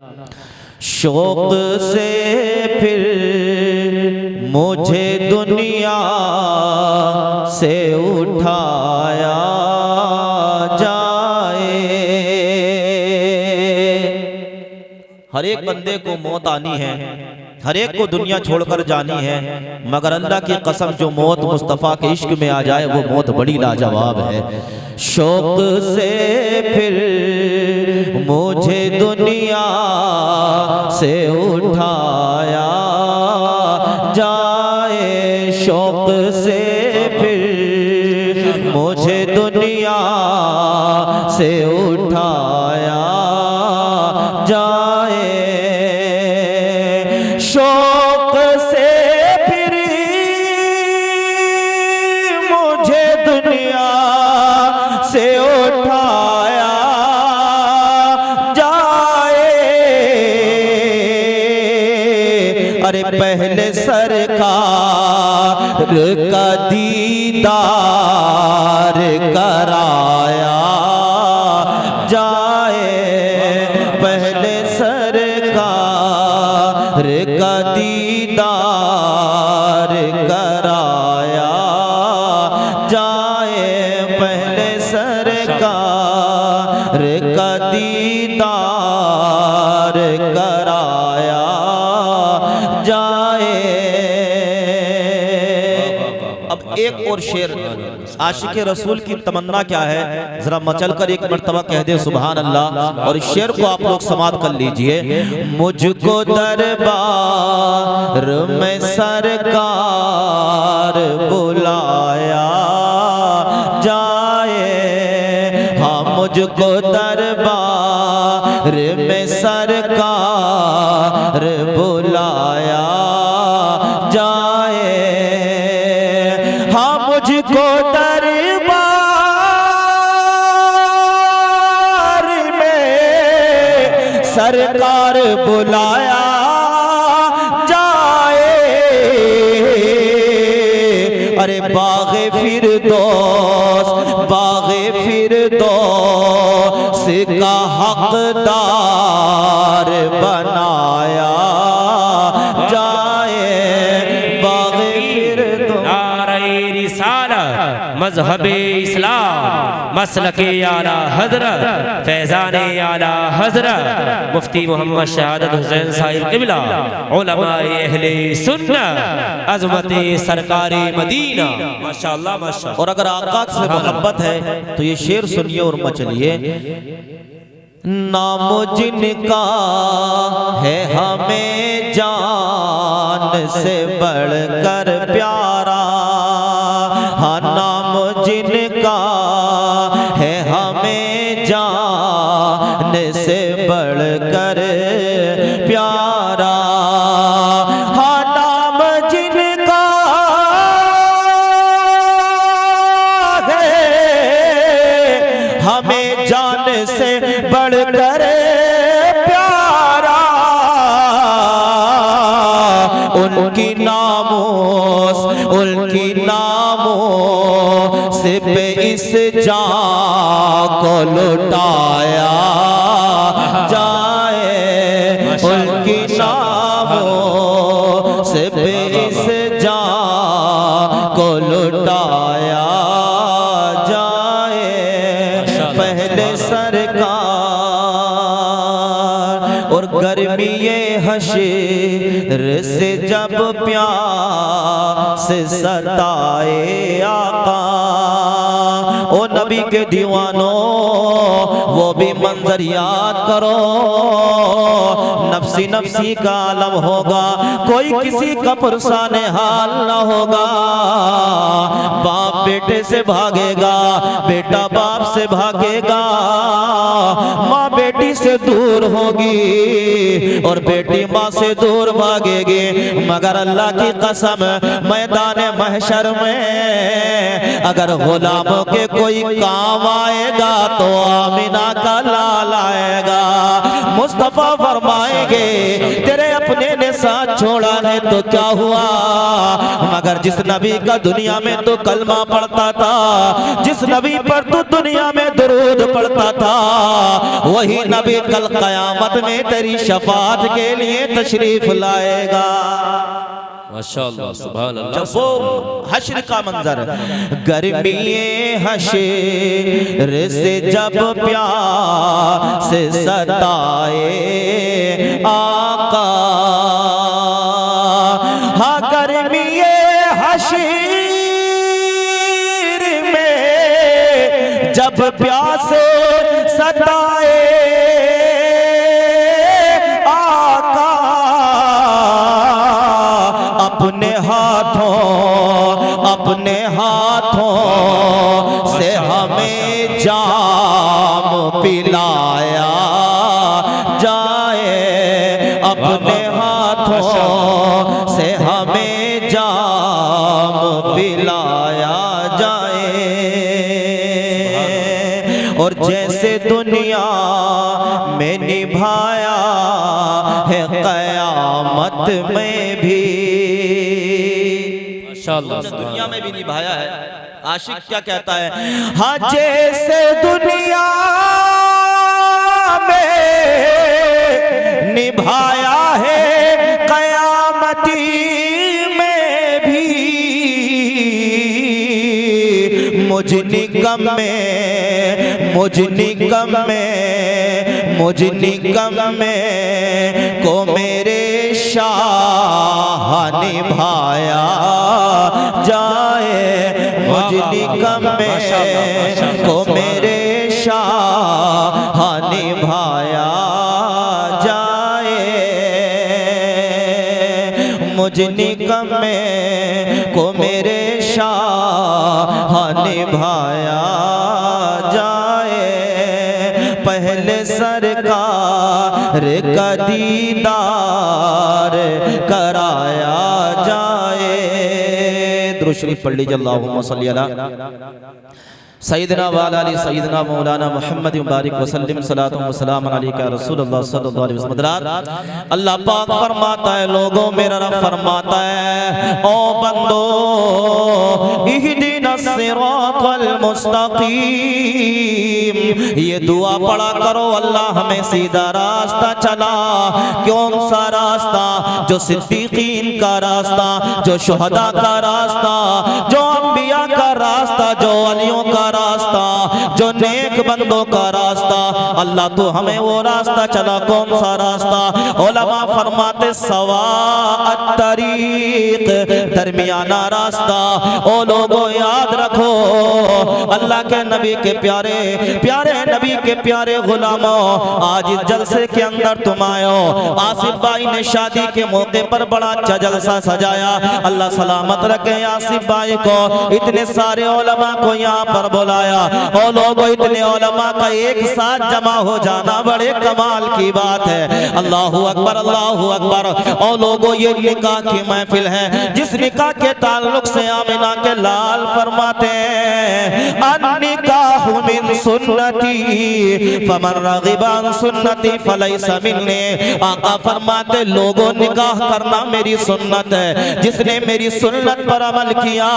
शौक से फिर मुझे दुनिया से उठाया जाए। हर एक बंदे को मौत आनी है, हर एक को दुनिया छोड़कर जानी है, मगर अल्लाह की कसम जो मौत मुस्तफ़ा के इश्क में आ जाए वो मौत बड़ी लाजवाब है। शौक से फिर मुझे दुनिया से उठाया जाए, शौक से फिर मुझे दुनिया से उठाया जाए। शौक से फिर मुझे दुनिया से उठाया जाए। अरे पहले सरकार का दीदार कराया जाए, पहले सरकार का दीदार कराया जाए, पहले सरकार का दीदार कराया जाए। अब एक और शेर आशिक रसूल की तमन्ना क्या है, जरा मचल कर एक मर्तबा कह दे सुभान अल्लाह। और इस शेर को आप लोग समाप्त कर लीजिए। मुझको दरबार में सरकार बुलाया जाए, हाँ मुझको दरबार में सरकार बुलाया जाए, हाँ मुझको दरबार में सरकार बुलाया जाए। अरे बाग़े फिरदौस, बाग़े फिरदौस का हकदार बनाया जाए, बाग़े फिरदौस। नारे रिसालत मज़हबे इस्लाम मसलके आला हज़रत फैज़ाने आला हज़रत मुफ्ती मोहम्मद शहादत हुसैन साहिब क़िबला उलमाए अहले सुन्नत अज़मते सरकारे मदीना माशाअल्लाह माशाअल्लाह। और अगर आका से मोहब्बत है तो ये शेर सुनिए और मचलिए। नाम जिनका है हमें जान से बढ़कर प्यारा, हाँ नाम जिनका है हमें जान से बढ़कर प्यारा, हाँ नाम जिनका है हमें जान से बढ़कर प्यारा, उनकी नामों उनकी नामों से पे इस जान को लुटाया जाए, उनकी नामों से पे इस जान को लुटाया जाए, पहले सरकार। और गर्मी ये हशीर से जब प्यास सताए आका, ओ नबी के दीवानों वो भी मंजर याद करो। नफसी नफसी का आलम होगा, कोई किसी का पुरसाने हाल न होगा। बाप बेटे से भागेगा, बेटा बाप से भागेगा, माँ बेटी से दूर होगी और बेटी माँ से दूर भागेगी। मगर अल्लाह की कसम मैदान महशर में अगर गुलामों के कोई काम आएगा तो आमिना का लाल आएगा। मुस्तफा फरमाएंगे तेरे अपने ने साथ छोड़ा है तो क्या हुआ, मगर जिस नबी का दुनिया में तो कलमा पढ़ता था, जिस नबी पर तो दुनिया में दरूद पढ़ता था, वही नबी कल कयामत में तेरी शफाअत के लिए तशरीफ लाएगा। माशाअल्लाह, सुभान अल्लाह। जब वो हश्र का मंजर, गर्मी हश्र से जब प्यास से सताए आका, हाँ गर्मी हश्र में जब प्यास सताए अपने हाथों से हमें जाम पिलाया जाए, अपने हाथों से हमें जाम पिलाया जाए। और जैसे दुनिया में निभाया है कयामत में भी, दुनिया में भी निभाया है। आशिक क्या कहता है, हाँ जैसे दुनिया में निभाया है कयामती में भी, मुझ निगम में को मेरे शाह निभाया जाए, मुझ निगम में को मेरे शाह निभाया जाए, मुझ निगम में को मेरे शाह निभाया जाए। पहले सरकार का दीदार कराया जाए। दुरूद शरीफ पढ़ लीजिए, अल्लाहुम्मा सल्ली अला सैयदना वाला अली सैयदना मौलाना मुहम्मद मुबारक वसल्लम सलातु व सलाम अलैका रसूलुल्लाह सल्लल्लाहु अलैहि वसल्लम। अल्लाह पाक फरमाता है, लोगों मेरा रब फरमाता है, ओ बंदो इहदिनस सिरातल मुस्तकीम, ये दुआ पढ़ा करो, अल्लाह हमें सीधा रास्ता चला। कौन सा रास्ता? जो सिद्दीकीन का रास्ता, जो शुहदा का रास्ता, जो अंबिया का रास्ता, जो वलियों का रास्ता, जो नेक बंदों का रास्ता। अल्लाह तो हमें वो रास्ता चला। कौन सा रास्ता? उलमा फरमाते सवा तरीक, दरमियाना रास्ता। ओ लोगों याद रखो, अल्लाह के नबी के प्यारे प्यारे नबी के प्यारे गुलामों, आज इस जलसे के अंदर तुम आयो। आसिफ भाई ने शादी के मौके पर बड़ा अच्छा जलसा सजाया। अल्लाह सलामत रखे आसिफ भाई को। इतने सारे उलमा को यहाँ पर बुलाया। और लोगों, इतने उलमा का एक साथ जमा हो जाना बड़े कमाल की बात है। अल्लाहु अकबर, अल्लाहु अकबर। और लोगों, ये निकाह की महफिल है, जिस निकाह के ताल्लुक से आमिना के लाल फरमाते हैं, अन्निकाहु मिन सुन्नती फमन रगिबा अन सुन्नती फलैसा मिन्नी। आका फरमाते, लोगों निकाह करना मेरी सुन्नत है, जिसने मेरी सुन्नत पर अमल किया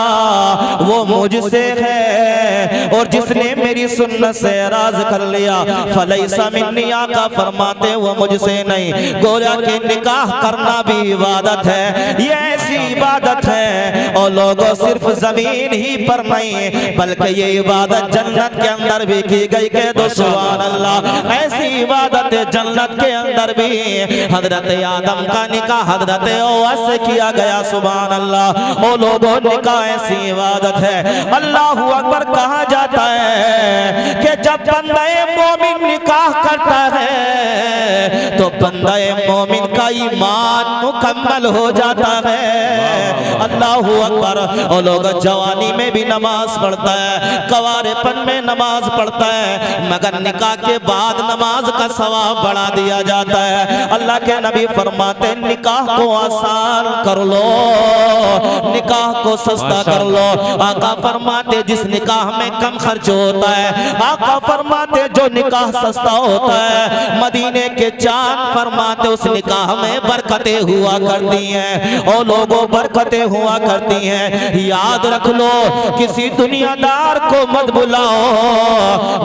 वो मुझसे है, और जिसने मेरी सुन्नत से एराज कर लिया फलैसा मिन्नी। आका फरमाते वो मुझसे नहीं। गोया के निकाह करना भी इबादत है। ये ऐसी इबादत है, और लोगों सिर्फ जमीन ही पर नहीं, बल्कि ये इबादत जन्नत के अंदर भी की गई। कह दो सुभान अल्लाह। ऐसी इबादत जन्नत के अंदर भी हजरत आदम का निकाह हजरत ओवैस से किया गया। सुभान अल्लाह। ओ लोगों, निकाह ऐसी इबादत है। अल्लाहु अकबर। कहा जाता है कि जब बंदा मोमिन निकाह करता है तो बंदा मोमिन का ईमान मुकम्मल हो जाता है। अल्लाहु अकबर। और लोग जवानी में भी नमाज पढ़ता है, कवारेपन में नमाज पढ़ता है, मगर निकाह के बाद नमाज का सवाब बढ़ा दिया जाता है। अल्लाह के नबी फरमाते निकाह को आसान कर लो, निकाह को सस्ता कर लो। आका फरमाते जिस निकाह में कम खर्च होता है, आका फरमाते जो निकाह सस्ता होता है, मदीने के चांद फरमाते उस निकाह में बरकतें हुआ करती हैं। और लोगों बरकतें हुआ करती हैं। याद रख लो, किसी दुनियादार को मत बुलाओ,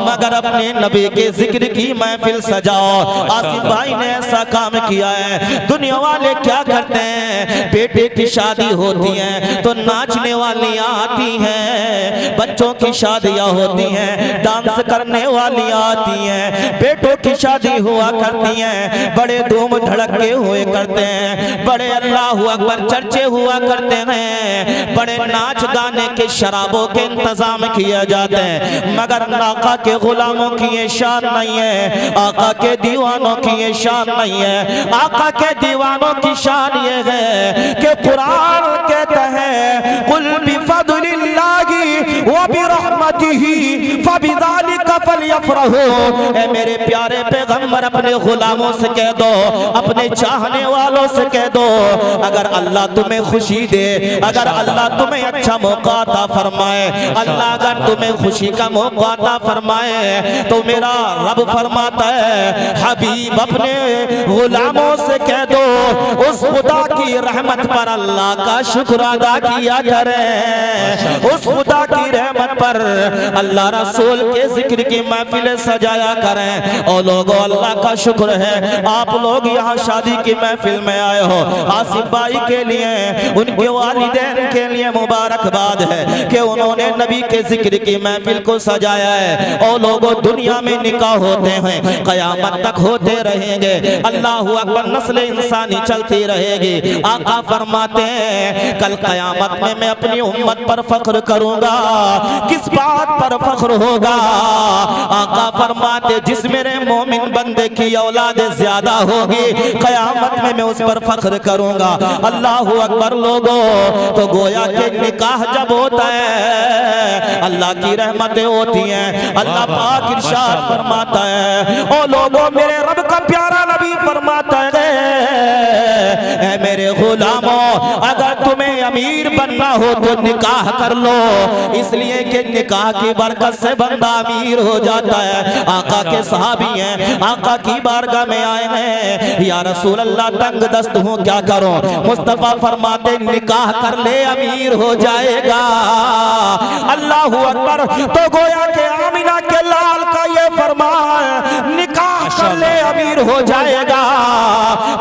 मगर अपने नबी के जिक्र की महफिल सजाओ। आसिफ भाई ने ऐसा काम किया है। दुनिया वाले क्या करते हैं, बेटे की शादी होती है तो नाचने वालियां आती हैं, बच्चों की शादियां होती हैं डांस करने वाली आती हैं, बेटों की शादी हुआ करती हैं, बड़े धूम धड़के हुए करते हैं, बड़े अल्लाह अकबर चर्चे हुआ करते हैं, बड़े नाच गाने के शराबों के इंतजाम किए जाते हैं। मगर आका के गुलामों की ये शान नहीं है, आका के दीवानों की ये शान नहीं है। आका के दीवानों की शान ये है कि कुरान कहता है कुल बिफदलिल्लाहि व बिरहमतिही फबिज़ालिका फलयफ़रहू। ऐ मेरे प्यारे पैगंबर अपने गुलामों से कह दो, अपने चाहने वालों से कह दो, अगर अल्लाह तुम्हें खुशी दे, अगर अल्लाह तुम्हें अच्छा मौका अता फरमाए, अल्लाह अगर तुम्हें खुशी का मौका अता फरमाए, तो मेरा रब फरमाता है हबीब अपने गुलामों से कह दो उस खुदा की रहमत पर अल्लाह का शुक्र अदा किया करें, उस खुदा की रहमत पर अल्लाह रसूल के जिक्र की महफिल सजाया करें। और लोगों अल्लाह का शुक्र है आप लोग यहाँ शादी की महफिल में आए हो। आसिफ भाई के लिए, उनके वालिदैन के लिए मुबारकबाद है कि उन्होंने नबी के जिक्र की महफिल को सजाया है। और लोगों दुनिया में निकाह होते हैं, कयामत तक होते रहेंगे, अल्लाह अकबर, नस्ल इंसानी चलती रहेगी। आका फरमाते हैं कल कयामत में मैं अपनी उम्मत पर फख्र करूंगा। किस बात पर फख्र होगा? आका फरमाते जिस मेरे मोमिन बंदे की औलाद ज्यादा होगी, कयामत में मैं उस पर फख्र करूंगा। अल्लाह अकबर। लोगों तो गोया के निकाह जब होता है अल्लाह की रहमतें होती हैं। अल्लाह पाक इरशाद फरमाता है, ओ लोगों मेरे रब का प्यारा नबी फरमाता है ऐ मेरे गुलामों अगर तुम्हें अमीर बनना हो तो निकाह कर लो, इसलिए कि निकाह की बरकत से बंदा अमीर हो जाता है। आका के सहाबी हैं, आका की बारगाह में आए हैं, या रसूल अल्लाह तंग दस्त हूँ क्या करूं? मुस्तफा फरमाते निकाह कर ले अमीर हो जाएगा। अल्लाह अकबर। तो गोया के आमिना के लाल का ये फरमान निकाह कर ले अमीर हो जाएगा।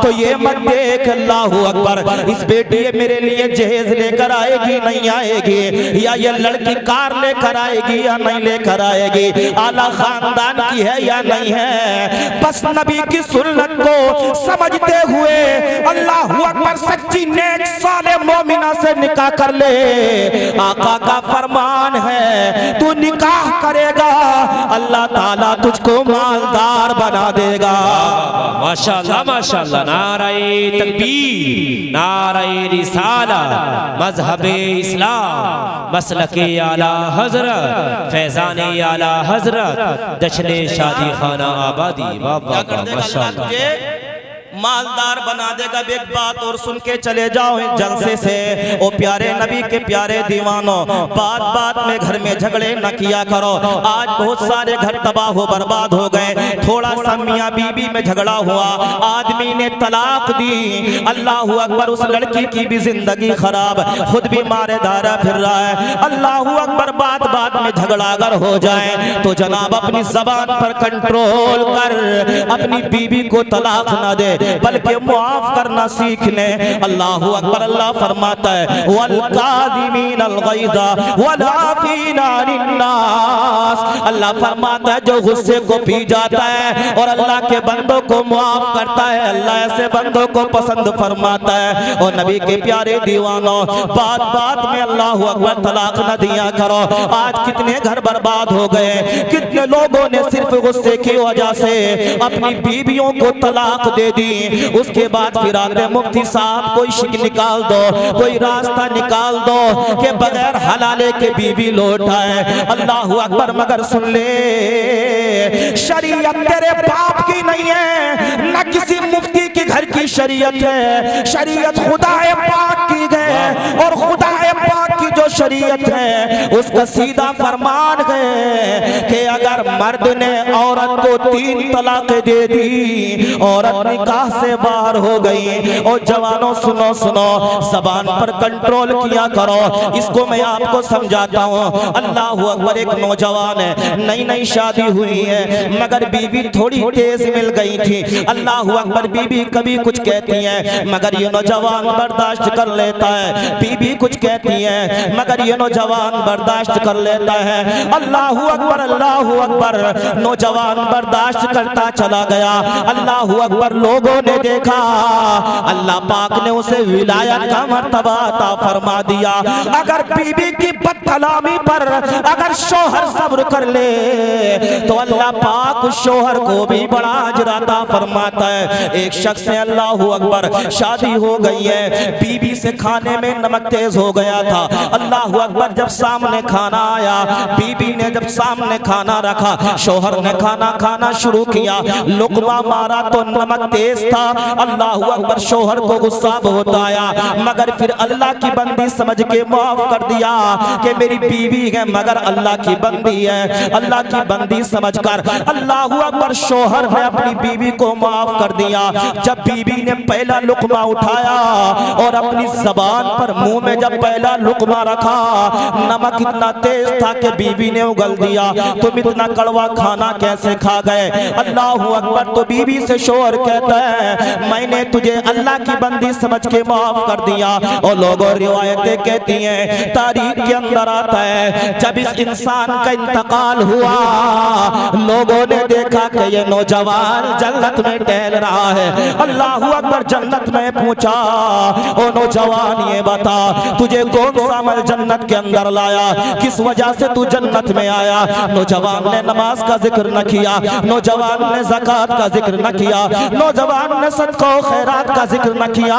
तो ये मत देख अल्लाह अकबर इस बेटी मेरे लिए जहेज लेकर आएगी नहीं आएगी, या ये लड़की कार लेकर आएगी या नहीं लेकर आएगी, आला खानदान की है या नहीं है। बस नबी की सुन्नत को समझते हुए अल्लाह अकबर सच्ची नेक साले मोमिना से निकाह कर ले। आका का फरमान है तू निकाह करेगा अल्लाह ताला तुझको मालदार बना देगा। माशाअल्लाह माशाअल्लाह। नाराए तकबीर, नाराए रिसाला, मजहबे इस्लाम, मसलके आला हजरत, फैजाने आला हजरत, जश्ने शादी खाना आबादी। वाह वाह वाह माशाअल्लाह। मालदार बना देगा। एक बात और सुन के चले जाओ इस जलसे से, ओ प्यारे नबी के प्यारे दीवानों, बात बात में घर में झगड़े न किया करो। आज बहुत सारे घर तबाह हो बर्बाद हो गए। थोड़ा सा मियाँ बीबी में झगड़ा हुआ, आदमी ने तलाक दी, अल्लाह अकबर उस लड़की की भी जिंदगी खराब, खुद भी मारे धारा फिर रहा है। अल्लाह अकबर। बात बात में झगड़ा अगर हो जाए तो जनाब अपनी जबान पर कंट्रोल कर, अपनी बीबी को तलाक ना दे बल्कि मुआफ करना सीख ले। अल्लाह अकबर। अल्लाह फरमाता है वल काज़िमीन अल गैज़ा वल आफ़ीना अनिन नास। अल्लाह फरमाता है जो गुस्से को पी जाता है और अल्लाह के बंदों को मुआफ करता है, अल्लाह ऐसे बंदों को पसंद फरमाता है। और नबी के प्यारे दीवानों, बात बात में अल्लाह अकबर तलाक न दिया करो। आज कितने घर बर्बाद हो गए, कितने लोगों ने सिर्फ गुस्से की वजह से अपनी बीवियों को तलाक दे दी। दी। उसके बाद फिर आते मुफ्ती साहब कोई शिक निकाल दो, कोई रास्ता निकाल दो कि बगैर हलाले के बीवी लौट आए। अल्लाह अकबर। मगर सुन ले, शरीयत तेरे बाप की नहीं है, न किसी मुफ्ती के घर की शरीयत है। शरीयत खुदाए पाक की है और खुदाए पाक की जो शरीयत है उसका सीधा फरमान है कि अगर मर्द ने औरत को 3 तलाक़ें दे दी, औरत निकाह से बाहर हो गई। और जवानों सुनो सुनो, ज़बान पर कंट्रोल किया करो। इसको मैं आपको समझाता हूँ। अल्लाह अकबर। एक नौजवान है, नई नई शादी हुई है, मगर बीवी थोड़ी तेज मिल गई थी। अल्लाह अकबर। बीवी कभी कुछ कहती है मगर ये नौजवान बर्दाश्त कर लेता है। बीवी कुछ कहती है मगर ये नौजवान बर्दाश्त कर लेता है। अल्लाह अकबर, अल्लाह अकबर। नौजवान बर्दाश्त करता चला गया। अल्लाह अकबर। लोगों ने देखा, अल्लाह पाक ने उसे विलायत का मर्तबा अता फरमा दिया। अगर बीवी की बदकलामी पर अगर शौहर सब्र कर ले तो अल्लाह पाक उस शौहर को भी बड़ा अजर अता फरमाता है। एक शख्स से अल्लाह अकबर शादी हो गई है, बीवी से खाने में नमक तेज हो गया था। अल्लाह अकबर। जब सामने खाना आया, बीवी ने जब सामने खाना रखा, शौहर ने खाना खाना शुरू किया, लुकमा मारा तो नमक तेज था। अल्लाह अकबर। शौहर को गुस्सा बहुत आया, मगर फिर अल्लाह की बंदी समझ के माफ कर दिया कि मेरी बीवी है मगर अल्लाह की बंदी है। अल्लाह की बंदी समझकर अल्लाह अकबर शौहर ने अपनी बीवी को माफ कर दिया। जब बीवी ने पहला लुकमा उठाया और अपनी ज़बान पर मुंह में जब पहला लुकमा रखा, नमक इतना तेज था कि बीवी ने उगल दिया। तुम इतना कड़वा खाना कैसे खा गए? अल्लाह अकबर। तो बीवी से शौहर कहता है मैंने तुझे अल्लाह की बंदी समझ के माफ कर दिया। और लोगों रिवायतें कहती हैं, तारीख के अंदर आता है जब इस इंसान का इंतकाल हुआ, लोगों ने देखा कि ये नौजवान जन्नत में टहल रहा है। अल्लाह अकबर। जन्नत में पूछा, ओ नौजवान ये बता तुझे कौन सा अमल जन्नत के अंदर लाया, किस वजह से तू जन्नत में आया? नौजवान ने नमाज का जिक्र न किया, नौजवान ने ज़कात का जिक्र न किया, नौजवान ने सदका और खैरात का जिक्र न किया।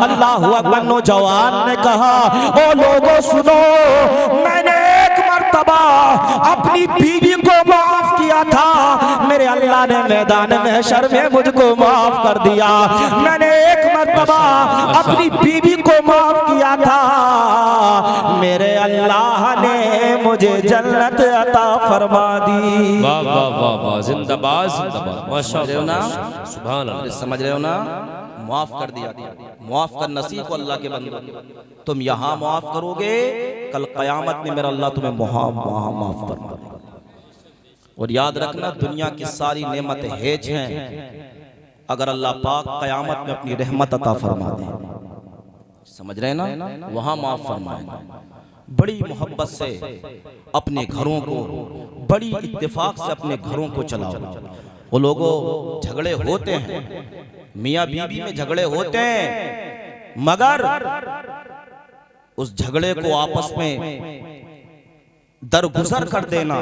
अल्लाह अकबर। नौजवान ने कहा, ओ लोगों सुनो, मैंने एक मर्तबा अपनी बीवी को माफ किया था, मेरे अल्लाह ने मैदान महशर में मुझको माफ कर दिया। मैंने एक मर्तबा अपनी बीवी को माफ किया था, मेरे अल्लाह ने मुझे जन्नत अता फरमा दी। वाह वाह वाह वाह। जिंदाबाद जिंदाबाद। माशाअल्लाह। सुभान अल्लाह। समझ रहे हो ना? माफ कर दिया। माफ कर नसीब को अल्लाह के बंदो। तुम यहाँ माफ करोगे, कल कयामत में मेरा अल्लाह तुम्हें वहाँ माफ फरमा देगा। और याद रखना, दुनिया की सारी नेमतें हेज हैं, अगर अल्लाह पाक कयामत में अपनी रहमत अता फरमा दे, समझ रहे ना, वहाँ माफ फरमाएगा। बड़ी मोहब्बत से अपने घरों को, बड़ी इत्तेफाक से अपने घरों को चलाओ। वो लोगों झगड़े होते हैं, मियाँ बीवी में झगड़े होते हैं, मगर उस झगड़े को आपस में दरगुजर कर देना।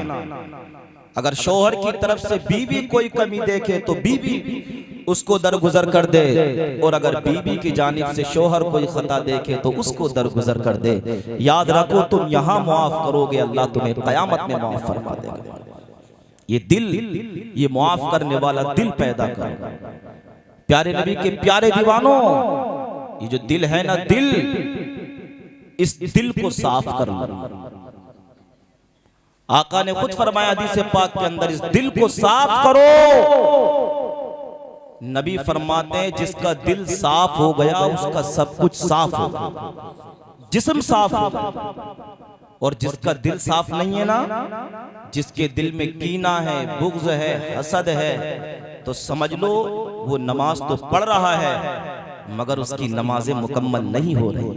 अगर शौहर की तरफ से बीवी कोई कमी देखे तो बीवी उसको दरगुजर कर दे, और अगर बीवी की जानिब से शौहर कोई खता देखे तो उसको दरगुजर कर दे। याद रखो, तुम यहाँ मुआफ करोगे, अल्लाह तुम्हें कयामत में मुआफ फरमा देगा। ये दिल, ये मुआफ करने वाला दिल पैदा करो। प्यारे नबी के प्यारे दीवानों, ये जो दिल है ना, दिल, इस दिल को साफ कर लो। आका ने खुद फरमाया हदीस पाक के अंदर, इस दिल को साफ करो। नबी फरमाते हैं जिसका दिल साफ हो गया उसका सब कुछ साफ होगा, जिस्म साफ होगा। और जिसका दिल साफ नहीं है ना, जिसके दिल में कीना है, बुग़्ज़ है, हसद है, तो समझ लो वो नमाज तो पढ़ रहा है मगर उसकी नमाजें मुकम्मल नहीं हो रही।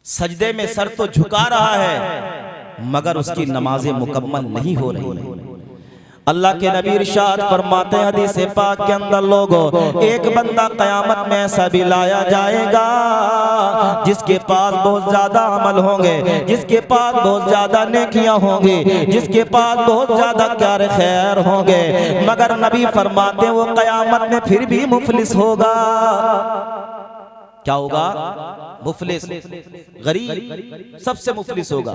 सजदे में सर तो झुका रहा है मगर उसकी नमाजें मुकम्मल नहीं हो रही। अल्लाह के नबी इरशाद फरमाते हैं हदीस पाक के अंदर, लोगों एक बंदा कयामत में ऐसा भी लाया जाएगा जिसके पास बहुत ज्यादा अमल होंगे, जिसके पास बहुत ज्यादा नेकियां होंगी, जिसके पास बहुत ज्यादा कार खैर होंगे, मगर नबी फरमाते हैं वो कयामत में फिर भी मुफलिस होगा। क्या होगा? मुफलिस, गरीब, सबसे मुफलिस होगा।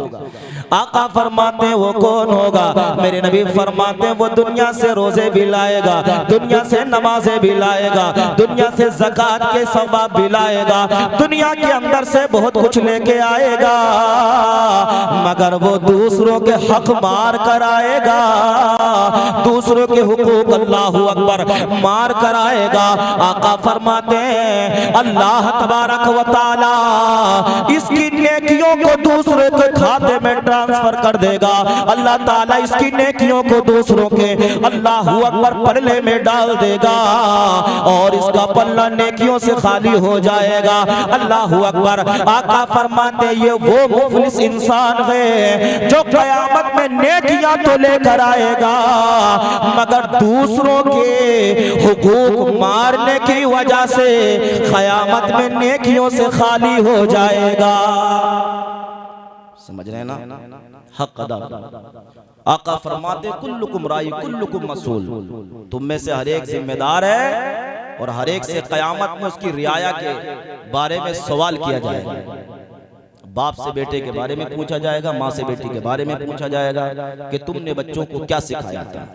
आका फरमाते हैं वो कौन होगा? मेरे नबी फरमाते हैं वो दुनिया से रोजे भी लाएगा, दुनिया से नमाजें भी लाएगा, दुनिया से ज़कात के सवाब भी लाएगा, दुनिया के अंदर से बहुत कुछ लेके आएगा, मगर वो दूसरों के हक मार कर आएगा, दूसरों के हुकूक अल्लाहु अकबर मार कर आएगा। आका फरमाते हैं अल्लाह तबारक व तआला इसकी नेकियों को दूसरे के खाते में ट्रांसफर कर देगा। अल्लाह ताला इसकी नेकियों को दूसरों के अल्लाहु अकबर पल्ले में डाल देगा और इसका पल्ला नेकियों से खाली हो जाएगा। अल्लाहु अकबर। आका फरमाते ये वो मुफलिस इंसान है जो कयामत में नेकियां तो लेकर आएगा मगर दूसरों के हुकूक मारने की वजह से कयामत में नेकियों से खाली हो जाएगा। समझ रहे हैं ना? हक अदा। आका फरमाते कुल्लुकुम राई कुल्लुकुम मसूल, तुम में से हर एक जिम्मेदार है और हर एक से कयामत में उसकी रियाया के बारे में सवाल किया जाएगा। बाप से बेटे के बारे में पूछा जाएगा, माँ से बेटी के बारे में पूछा जाएगा कि तुमने बच्चों को क्या सिखाया था,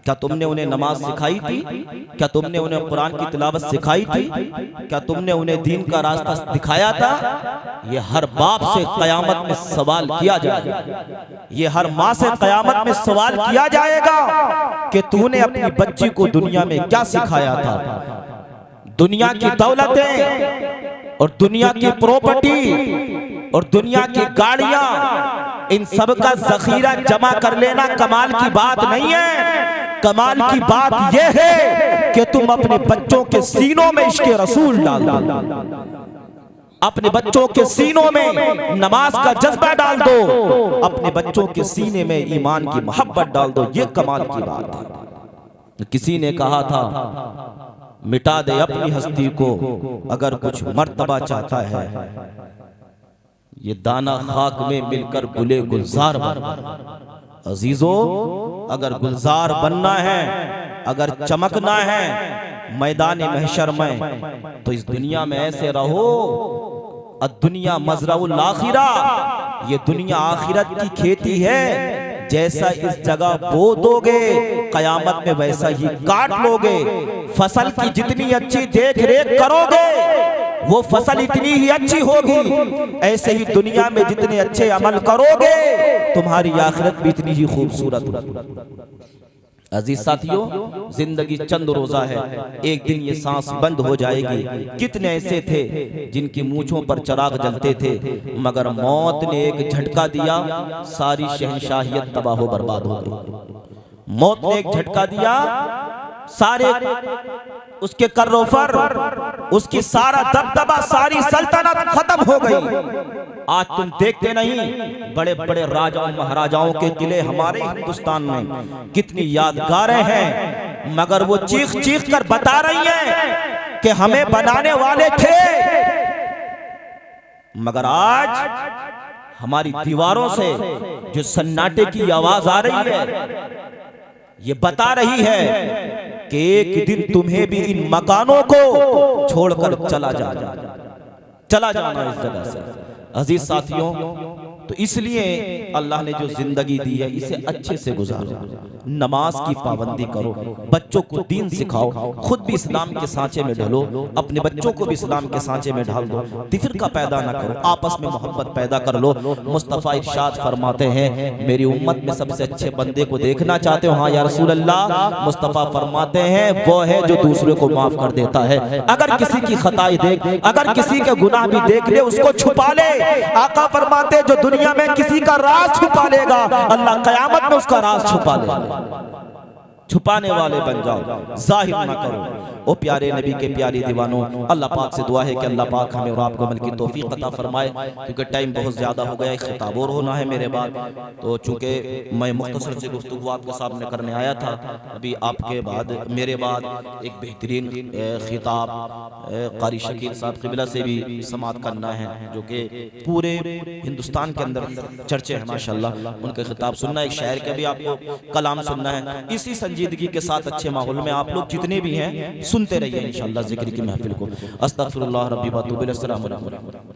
क्या तुमने उन्हें नमाज सिखाई थी, क्या तुमने उन्हें कुरान की तिलावत सिखाई थी, क्या तुमने उन्हें दीन का रास्ता दिखाया था। ये हर बाप से कयामत में सवाल किया जाएगा, ये हर माँ से कयामत में सवाल किया जाएगा कि तूने अपनी बच्ची को दुनिया में क्या सिखाया था। दुनिया की दौलतें और दुनिया की प्रॉपर्टी और दुनिया की गाड़ियां, इन सब का जखीरा जमा कर लेना कमाल की बात नहीं है। कमाल की बात यह है कि तुम अपने बच्चों के सीनों में इश्क़े रसूल डाल दो, अपने बच्चों के सीनों में नमाज का जज्बा डाल दो, अपने बच्चों के सीने में ईमान की मोहब्बत डाल दो। ये कमाल की बात है। किसी ने कहा था मिटा दे अपनी हस्ती को अगर कुछ मर्तबा चाहता है, ये दाना खाक में मिलकर गुले गुलजार बन। अजीजों, अगर गुलजार बनना है, अगर चमकना है मैदान महशर में, तो इस दुनिया में ऐसे रहो। दुनिया मजराउल आखिरा, ये दुनिया आखिरत की खेती है। जैसा इस जगह बो दोगे कयामत में वैसा ही काट लोगे। फसल की जितनी अच्छी देख रेख करोगे वो फसल इतनी ही अच्छी होगी। ऐसे ही दुनिया में जितने अच्छे अमल करोगे तुम्हारी आखिरत भी इतनी ही खूबसूरत होगी। अजीज साथियों, जिंदगी चंद रोजा है, एक दिन ये सांस बंद हो जाएगी। कितने ऐसे थे जिनकी मूंछों पर चिराग जलते थे मगर मौत ने एक झटका दिया, सारी शहंशाहियत तबाह हो बर्बाद हो गई। मौत ने एक झटका दिया, सारे उसके कर्रोफर, उसकी सारा दबदबा, सारी सल्तनत खत्म हो गई। आज तुम देखते नहीं बड़े बड़े राजाओं महाराजाओं के किले हमारे हिंदुस्तान में कितनी यादगारें हैं, मगर वो चीख चीख कर बता रही हैं कि हमें बनाने वाले थे। मगर आज हमारी दीवारों से जो सन्नाटे की आवाज आ रही है ये बता रही है कि एक दिन तुम्हें भी इन मकानों को छोड़कर चला जाना इस जगह से। अजीज साथियों, तो इसलिए अल्लाह ने जो जिंदगी दी है इसे अच्छे से गुजारो, नमाज की पाबंदी करो, बच्चों को दीन सिखाओ, खुद भी इस्लाम के सांचे में ढलो, अपने बच्चों को भी इस्लाम के सांचे में ढाल दो। तिफरका पैदा ना करो, आपस में मोहब्बत पैदा कर लो। मुस्तफ़ा इरशाद फरमाते हैं मेरी उम्मत में सबसे अच्छे बंदे को देखना चाहते हो? हाँ या रसूल अल्लाह। मुस्तफ़ा फरमाते हैं वो है जो दूसरे को माफ कर देता है। अगर किसी की खताई देख, अगर किसी के गुनाह भी देख ले उसको छुपा ले। आका फरमाते जो दुनिया में किसी का राज छुपा लेगा अल्लाह कयामत में उसका राज छुपा लेगा। छुपाने वाले बन जाओ, जाहिर ना करो। ओ प्यारे नबी के प्यारे दीवानों, अल्लाह पाक से दुआ है कि अल्लाह पाक हमें और आपको अमल की तौफीक अता फरमाए, क्योंकि टाइम बहुत ज़्यादा हो गया, खिताब और होना है मेरे बाद। तो चूँकि मैं मुख्तसर से गुफ्तगू आपके सामने करने आया था, अभी आपके बाद मेरे बाद एक बेहतरीन खिताब कारी शकील साहब क़िबला से भी समात करना है, जो कि पूरे हिंदुस्तान के अंदर चर्चे हैं माशाल्लाह। उनके खिताब सुनना है, एक शायर का भी आपको कलाम सुनना है। इसी संजीदगी के साथ अच्छे माहौल में आप लोग जितने भी हैं सुनते रहिए इंशाअल्लाह जिक्र की महफिल को। अस्तगफिरुल्लाह रब्बी व अतूबु इलैहि। अस्सलामु अलैकुम।